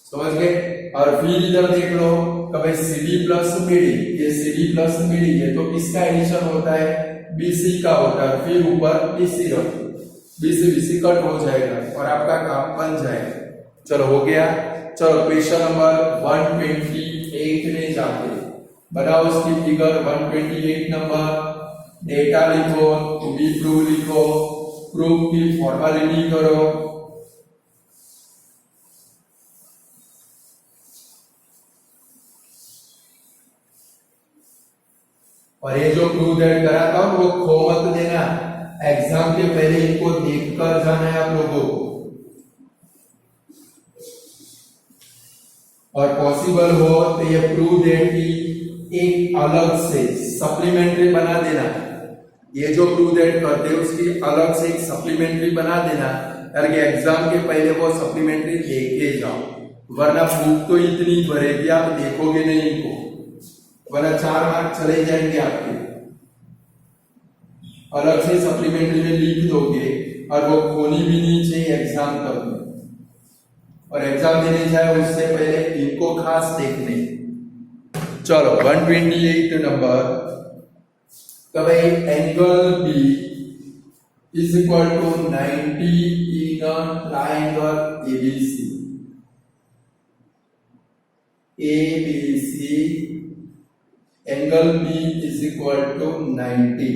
Speaker 1: समझ गए? और फिर इधर देख लो कभी सीडी प्लस बीडी, ये सीडी प्लस बीडी है तो किसका एडिशन होता है? बीसी का होता है, फिर ऊपर बीसी रखो, बीसी बीसी कट हो जाएगा और आपका काम बन जाएगा। चलो हो गया। चलो क्वेश्चन नंबर 128 में जाते बनाओ उसकी फिगर 128 नंबर। डेटा लिखो, टू बी प्रूव लिखो, प्रूफ की फॉर्मेलिटी करो। और ये जो प्रूव दैट कराता हूं वो खो मत देना, एग्जाम के पहले इनको देखकर जाना है आप लोगों को। और पॉसिबल हो तो ये प्रूव दैट की एक अलग से सप्लीमेंट्री बना देना। ये जो प्रूव दैट करते हैं उसकी अलग से एक सप्लीमेंट्री बना देना, ताकि एग्जाम के पहले वो सप्लीमेंट्री लेके जाओ, वरना बुक तो इतनी भरेगी आप देखोगे नहीं इनको, वरना 4 मार्क चले जाएंगे आपके। अलग से सप्लीमेंट्री में लिख दोगे और वो खोनी भी नहीं चाहिए एग्जाम तक में, और एग्जाम देने जाए उससे पहले इनको खास देखने। चलो 128 नंबर कभी angle B is equal to 90 in a triangle ABC. ABC angle B is equal to 90,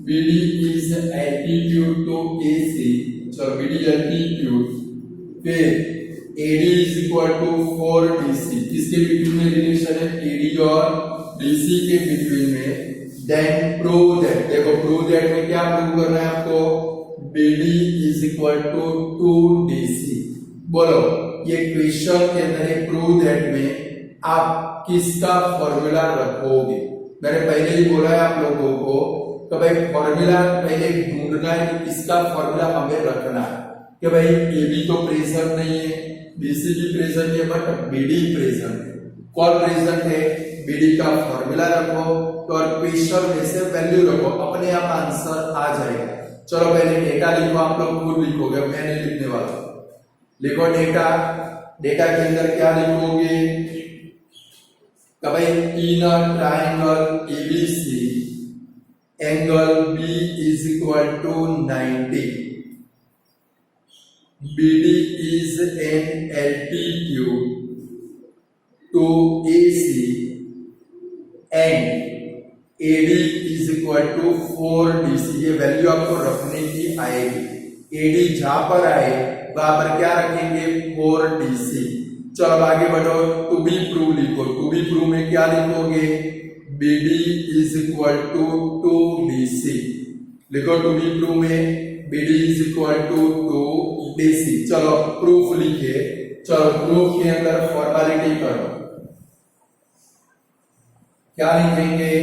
Speaker 1: BD is altitude to AC, so BD altitude, फिर AD is equal to 4 DC, किसके बिटवीन में रिलेशन है? AD और DC के between में। Then prove that, देखो prove that में क्या प्रूव करना है आपको? BD is equal to 2 DC। बोलो ये क्वेश्चन के अंदर प्रूव दैट में आप किसका फॉर्मूला रखोगे? मैंने पहले ही बोला है आप लोगों को कि भाई फॉर्मूला पहले ढूंढना है कि किसका फॉर्मूला हमें रखना है, कि भाई एबी तो प्रेजेंट नहीं है, बीसी भी प्रेजेंट है, बट बीडी प्रेजेंट है। कौन प्रेजेंट है? बीडी का फॉर्मूला रखो तो और क्वेश्चन में से वैल्यू रखो, अपने आप आंसर आ जाएगा। चलो पहले डेटा लिखो, आप लोग खुद लिखोगे, मैं नहीं लिखने वाला। लिखो डेटा, डेटा के अंदर क्या लिखोगे? इन a triangle ABC angle B is equal to 90, BD is an altitude to AC and AD is equal to 4 DC। ये वैल्यू आपको रखने की आएगी। AD जहां पर आए वहां पर क्या रखेंगे? 4 DC। चलो आगे बढ़ो, टू बी प्रूव लिखो। टू बी प्रूव में क्या लिखोगे? BD is equal to 2 DC। लिखो टू बी प्रूव में BD is equal to 2 DC। चलो प्रूफ लिखे। चलो प्रूफ के अंदर फॉर्मेलिटी करो, क्या लिखेंगे?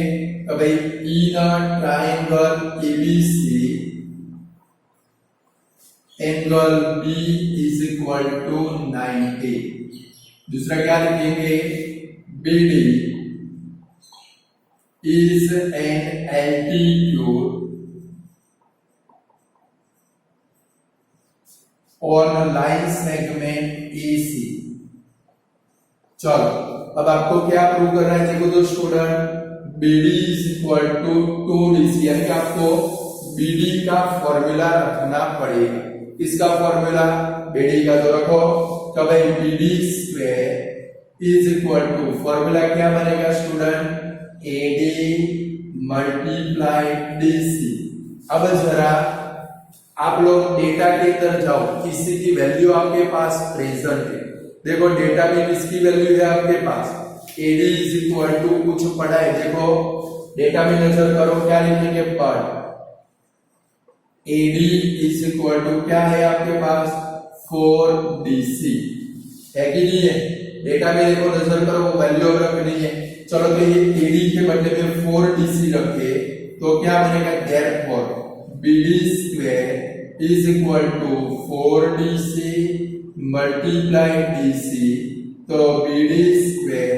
Speaker 1: भाई in a triangle ABC angle B is equal to 90। दूसरा क्या लिखेंगे? BD is an altitude on a line segment AC। चलो अब आपको क्या प्रूव करना है? देखो तो student BD is equal to 2 DC, यानी कि आपको BD का फॉर्मूला रखना पड़ेगा। किसका फॉर्मूला? BD का तो रखो। तो भाई BD square is equal to, formula क्या बनेगा स्टूडेंट? AD multiply DC। अब जरा आप लोग डेटा के अंदर जाओ, किसी की वैल्यू आपके पास प्रेजेंट है। देखो डेटा में किसकी वैल्यू है आपके पास? AD इज इक्वल टू कुछ पढ़ा है, देखो डेटा में नजर करो, क्या लिखेंगे? पर AD इज इक्वल टू क्या है आपके पास? 4DC है कि नहीं है? डेटा में देखो नजर करो, वैल्यू रखनी है। चलो तो ये AD के बदले में 4DC रखे तो क्या बनेगा? Therefore BD square is equal to 4DC multiply DC। तो BD square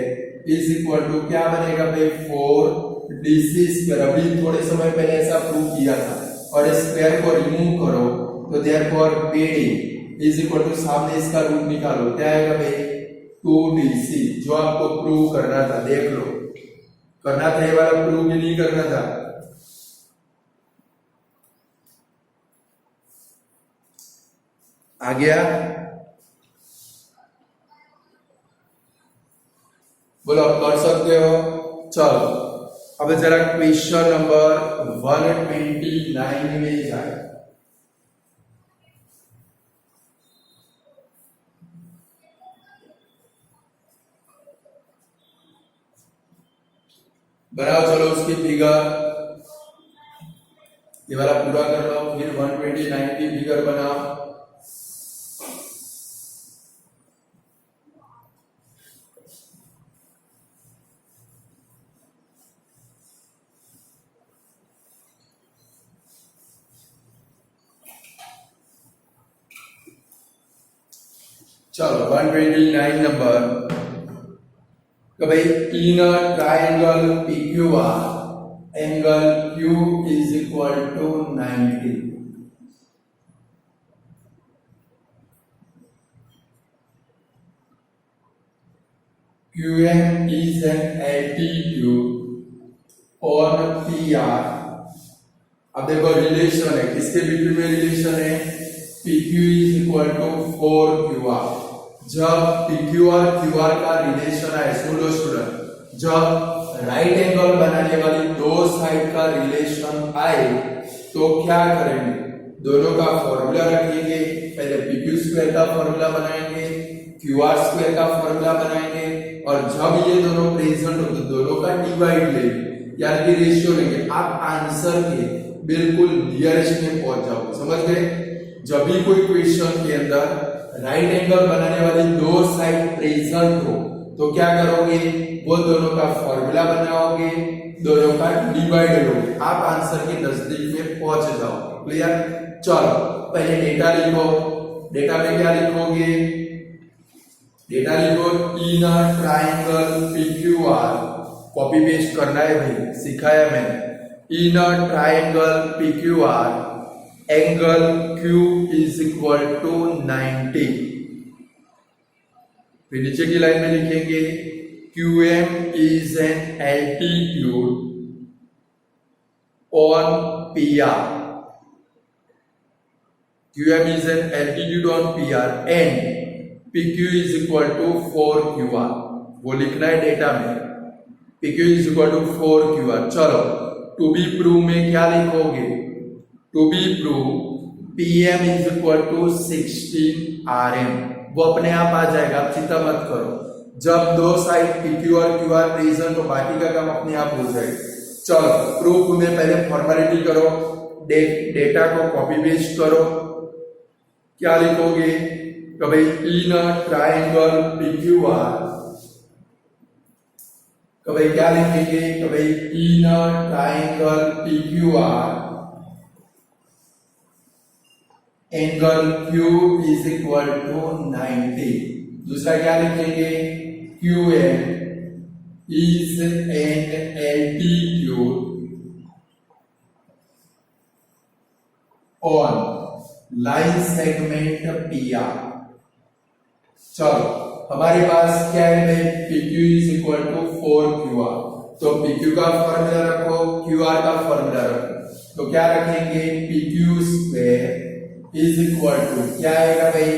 Speaker 1: is equal to क्या बनेगा भाई? 4DC square. अभी थोड़े समय पहले ऐसा प्रूव किया था, और स्क्वायर को रिमूव करो तो therefore BD is equal to, सामने इसका रूट निकालो, क्या आएगा भाई? 2DC। जो आपको प्रूव करना था, देख लो, करना था ये वाला प्रूव भी नहीं करना था। आ गया? बोलो, कर सकते हो? चलो अब जरा क्वेश्चन नंबर 129 में जाए। बनाओ चलो उसकी फिगर, ये वाला पूरा कर लो, फिर 129 की फिगर बनाओ। चलो 129 नंबर, तो भाई in triangle PQR angle Q is equal to 90। QM is an altitude on PR। अब देखो रिलेशन है, किसके बिटवीन में रिलेशन है? PQ is equal to 4QR। जब PQR QR का रिलेशन आए, सुन लो स्टूडेंट, जब राइट एंगल बनाने वाली दो साइड का रिलेशन आए तो क्या करेंगे? दोनों का फॉर्मूला रखेंगे। पहले PQ स्क्वायर का फॉर्मूला बनाएंगे, QR स्क्वायर का फॉर्मूला बनाएंगे, और जब ये दोनों प्रेजेंट हो तो दोनों का डिवाइड लेंगे, यानी कि रेशियो लेंगे। आप आंसर के बिल्कुल नियरेस्ट में पहुंच जाओगे, समझ गए? जब भी कोई क्वेश्चन के अंदर राइट एंगल बनाने वाली दो साइड प्रेजेंट हो तो क्या करोगे? वो दोनों का फॉर्मूला बनाओगे, दोनों का डिवाइड लोगे, आप आंसर के नजदीक में पहुंच जाओगे। क्लियर? चलो पहले डेटा लिखो। डेटा में क्या लिखोगे? डेटा लिखो in triangle PQR, copy paste करना है भाई, सिखाया मैंने। In triangle PQR angle Q is equal to 90। फिर नीचे की लाइन में लिखेंगे QM is an altitude on PR। QM is an altitude on PR and PQ is equal to 4QR। वो लिखना है डेटा में, PQ is equal to 4QR। चलो टू बी प्रूव में क्या लिखोगे? To be prove PM is equal to 16 RM। वो अपने आप आ जाएगा, आप चिंता मत करो। जब दो साइड PQ और QR प्रेजेंट हो, बाकी का काम अपने आप हो जाएगा। चलो प्रूफ में पहले फॉर्मेलिटी करो, डेटा को कॉपी पेस्ट करो। क्या लिखोगे? तो भाई इन ट्राइंगल PQR, तो भाई क्या लिखेंगे? तो भाई in triangle PQR angle Q is equal to 90। दूसरा क्या लिखेंगे? QM is an altitude on line segment PR। चलो हमारे पास क्या है भाई? PQ is equal to 4QR। तो PQ का फॉर्मूला रखो, QR का फॉर्मूला रखो। तो क्या रखेंगे P Q square is equal to क्या आएगा भाई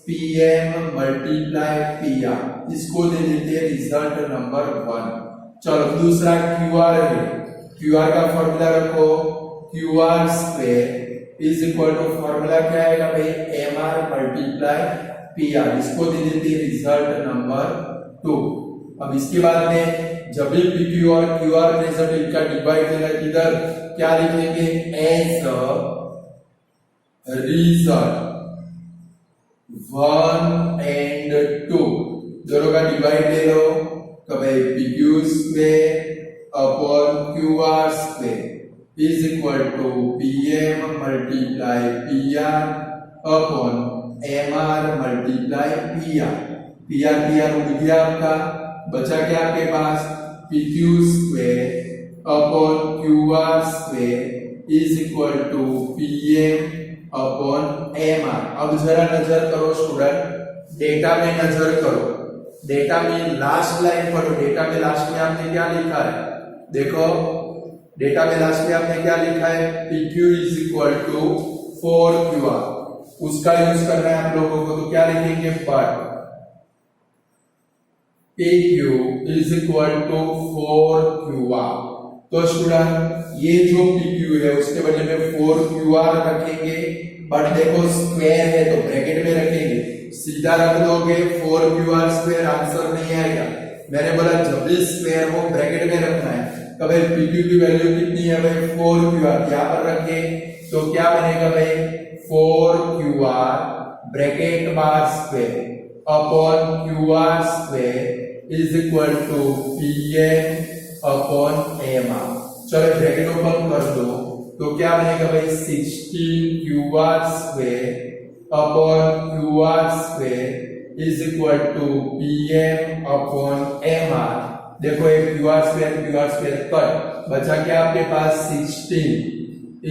Speaker 1: पीएम मल्टीप्लाई पी आर, इसको दे देते हैं रिजल्ट नंबर 1। चलो दूसरा क्यू आर है, क्यू आर का फॉर्मूला रखो Q R square is equal to formula क्या आएगा भाई M R multiply P R, इसको दे देते हैं रिजल्ट नंबर 2। अब इसके बाद में जब भी पी क्यू और क्यू आर रिजल्ट इनका डिवाइड देना इधर क्या लिखेंगे एज रिजल्ट 1 एंड 2, दोनों का डिवाइड ले लो तो भाई P Q square upon Q R square is equal to P M multiply P R upon M R multiply P R उड़ गया आपका, बचा क्या आपके पास P Q square upon Q R square is equal to P M upon M R. अब जरा नजर करो स्टूडेंट, डेटा में नजर करो, डेटा में लास्ट लाइन पढ़ो, डेटा में लास्ट में आपने क्या लिखा है देखो, डेटा में लास्ट में आपने क्या लिखा है P Q is equal to 4 Q R, उसका यूज करना है आप लोगों को, तो क्या लिखेंगे but P Q is equal to 4 Q R. तो स्टूडेंट ये जो पी क्यू है उसके बदले में 4 क्यू आर रखेंगे, बट देखो स्क्वायर है तो ब्रैकेट में रखेंगे, सीधा रख दोगे 4 क्यू आर स्क्वायर आंसर नहीं आएगा। मैंने बोला जब भी स्क्वायर हो ब्रैकेट में रखना है, तो भाई पी क्यू की वैल्यू कितनी है भाई 4 क्यू आर, यहाँ पर रखे तो क्या बनेगा भाई 4 क्यू आर ब्रैकेट बार square upon Q R square is equal to P M upon M R. चलो ब्रैकेट ओपन कर दो तो क्या बनेगा भाई 16 Q R square upon Q R square is equal to P M upon M R. देखो एक क्यू आर स्क्वायर कट, बचा क्या आपके पास 16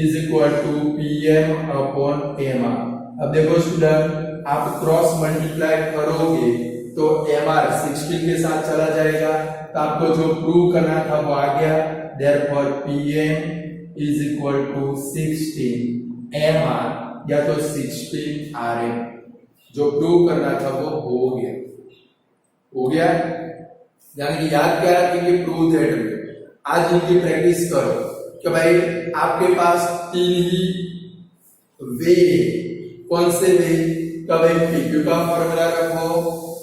Speaker 1: is equal to P M upon M R. अब देखो स्टूडेंट आप क्रॉस मल्टीप्लाई करोगे तो एम आर 16 के साथ चला जाएगा, तो आपको जो प्रूव करना था वो आ गया, therefore PM is equal to 16 M R या तो 16 आर एम, जो प्रूव करना था वो हो गया। यानी कि याद क्या रखेंगे प्रूव दैट में। आज इनकी प्रैक्टिस करो कि भाई आपके पास 3 ही वे, कौन से वे, कभी पी क्यू का फॉर्मूला रखो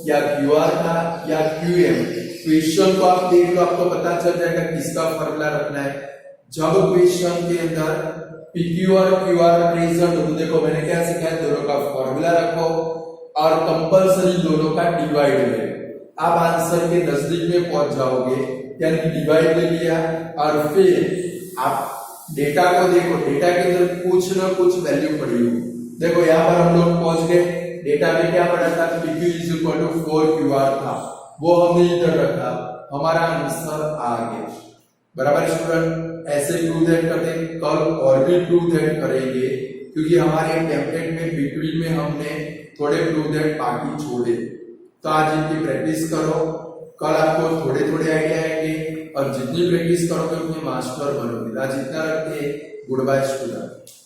Speaker 1: या क्यू आर का या क्यू एम। क्वेश्चन को आप देख लो, आपको पता चल जाएगा किसका फॉर्मूला रखना है। जब क्वेश्चन के अंदर पी क्यू और क्यू आर प्रेजेंट हो, देखो मैंने क्या सिखाया, दोनों का फॉर्मूला रखो और कंपलसरी दोनों का डिवाइड ले। आप आंसर के नजदीक में पहुंच जाओगे, यानी कि डिवाइड ले लिया और फिर आप डेटा को देखो, डेटा के अंदर कुछ ना कुछ वैल्यू पड़ी हो। देखो यहाँ पर हम लोग पहुंच गए, डेटा में क्या पड़ा था P Q is equal to 4 Q R था, वो हमने इधर रखा, हमारा आंसर आ गया। बराबर स्टूडेंट, ऐसे प्रूव दैट करते हैं, कल और भी प्रूव दैट करेंगे, क्योंकि हमारे टेम्पलेट में बिटवीन में हमने थोड़े प्रूव दैट बाकी छोड़े। तो आज इनकी प्रैक्टिस करो, कल आपको थोड़े थोड़े आइडिया आएंगे और जितनी प्रैक्टिस करोगे उतने मास्टर बनोगे। आज इतना रखते हैं, गुड बाय स्टूडेंट।